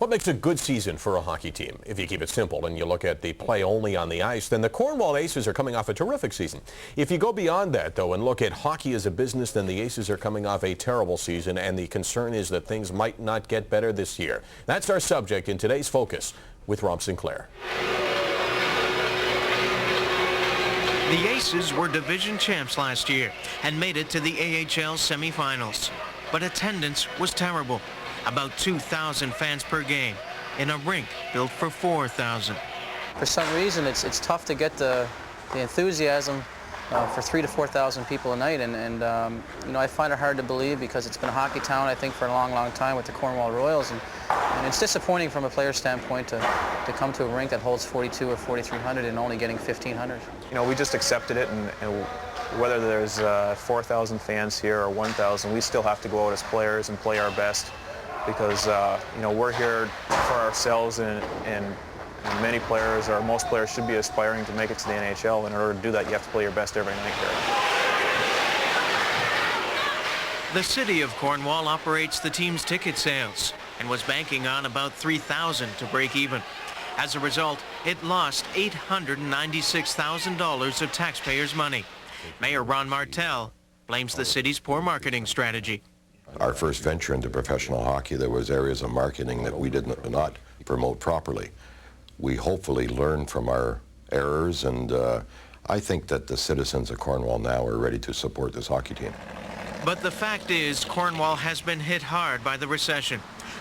What makes a good season for a hockey team? If you keep it simple and you look at the play only on the ice, then the Cornwall Aces are coming off a terrific season. If you go beyond that, though, and look at hockey as a business, then the Aces are coming off a terrible season, and the concern is that things might not get better this year. That's our subject in today's Focus with Rob Sinclair. The Aces were division champs last year and made it to the AHL semifinals. But attendance was terrible. About 2,000 fans per game in a rink built for 4,000. For some reason, it's tough to get the enthusiasm for 3,000 to 4,000 people a night, and you know, I find it hard to believe because it's been a hockey town, I think, for a long, long time with the Cornwall Royals, and it's disappointing from a player standpoint to come to a rink that holds 42 or 4,300 and only getting 1,500. You know, we just accepted it, and whether there's 4,000 fans here or 1,000, we still have to go out as players and play our best. Because you know, we're here for ourselves, and many players, or most players, should be aspiring to make it to the NHL. And in order to do that, you have to play your best every night here. The city of Cornwall operates the team's ticket sales and was banking on about 3,000 to break even. As a result, it lost $896,000 of taxpayers' money. Mayor Ron Martel blames the city's poor marketing strategy. Our first venture into professional hockey, there was areas of marketing that we did not promote properly. We hopefully learned from our errors, and I think that the citizens of Cornwall now are ready to support this hockey team. But the fact is, Cornwall has been hit hard by the recession.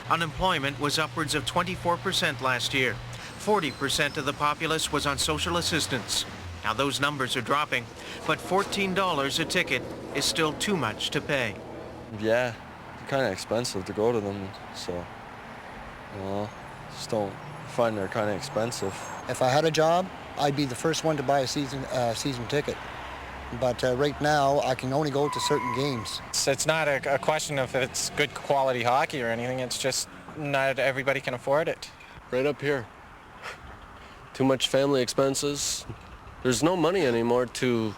Unemployment was upwards of 24% last year. 40% of the populace was on social assistance. Now those numbers are dropping, but $14 a ticket is still too much to pay. Yeah, kind of expensive to go to them, so, you know, just don't find they're kind of expensive. If I had a job, I'd be the first one to buy a season ticket. But right now, I can only go to certain games. It's not a question of if it's good quality hockey or anything, it's just not everybody can afford it. Right up here. Too much family expenses. There's no money anymore to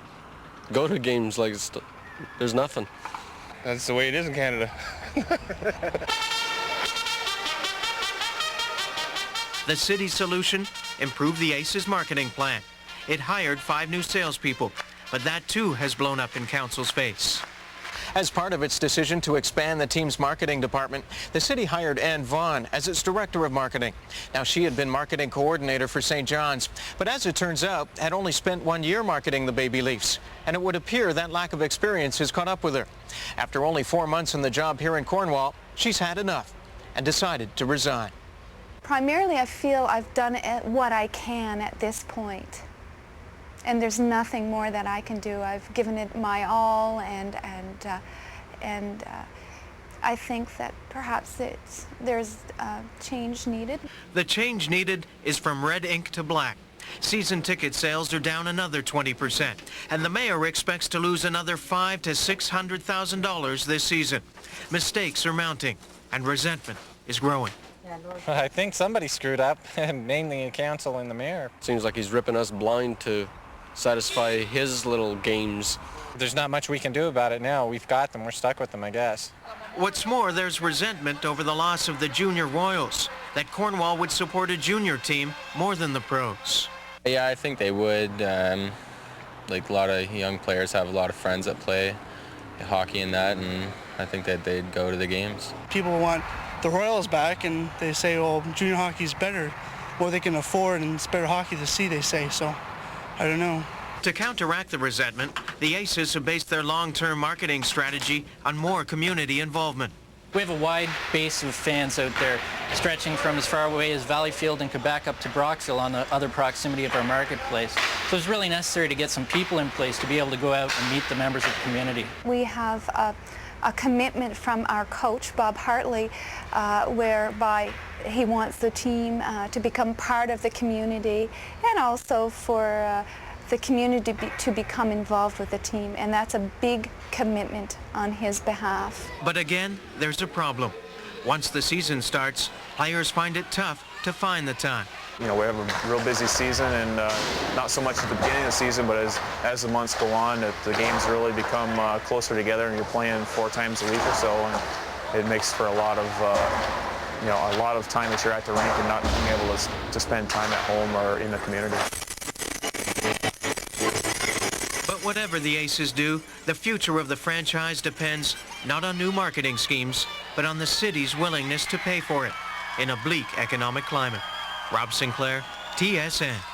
go to games, like there's nothing. That's the way it is in Canada. The city's solution? Improve the Aces marketing plan. It hired 5 new salespeople, but that too has blown up in council's face. As part of its decision to expand the team's marketing department, the city hired Ann Vaughn as its director of marketing. Now, she had been marketing coordinator for St. John's, but as it turns out, had only spent 1 year marketing the Baby Leafs. And it would appear that lack of experience has caught up with her. After only 4 months in the job here in Cornwall, she's had enough and decided to resign. Primarily, I feel I've done what I can at this point. And there's nothing more that I can do. I've given it my all, and I think that perhaps there's change needed. The change needed is from red ink to black. Season ticket sales are down another 20%, and the mayor expects to lose another $500,000 to $600,000 this season. Mistakes are mounting, and resentment is growing. I think somebody screwed up, mainly the council and the mayor. Seems like he's ripping us blind to satisfy his little games. There's not much we can do about it now. We've got them. We're stuck with them, I guess. What's more, there's resentment over the loss of the junior Royals, that Cornwall would support a junior team more than the pros. Yeah, I think they would. Like, a lot of young players have a lot of friends that play hockey and that, and I think that they'd go to the games. People want the Royals back, and they say, well, junior hockey's better, more they can afford, and it's better hockey to see, they say, so I don't know. To counteract the resentment, the Aces have based their long-term marketing strategy on more community involvement. We have a wide base of fans out there, stretching from as far away as Valleyfield and Quebec up to Brockville on the other proximity of our marketplace. So it's really necessary to get some people in place to be able to go out and meet the members of the community. We have a commitment from our coach, Bob Hartley, whereby he wants the team to become part of the community, and also for the community to become involved with the team, and that's a big commitment on his behalf. But again, there's a problem. Once the season starts, players find it tough to find the time. You know, we have a real busy season, and not so much at the beginning of the season, but as the months go on, the games really become closer together, and you're playing 4 times a week or so, and it makes for a lot of you know, a lot of time that you're at the rink and not being able to spend time at home or in the community. But whatever the Aces do, the future of the franchise depends not on new marketing schemes, but on the city's willingness to pay for it in a bleak economic climate. Rob Sinclair, TSN.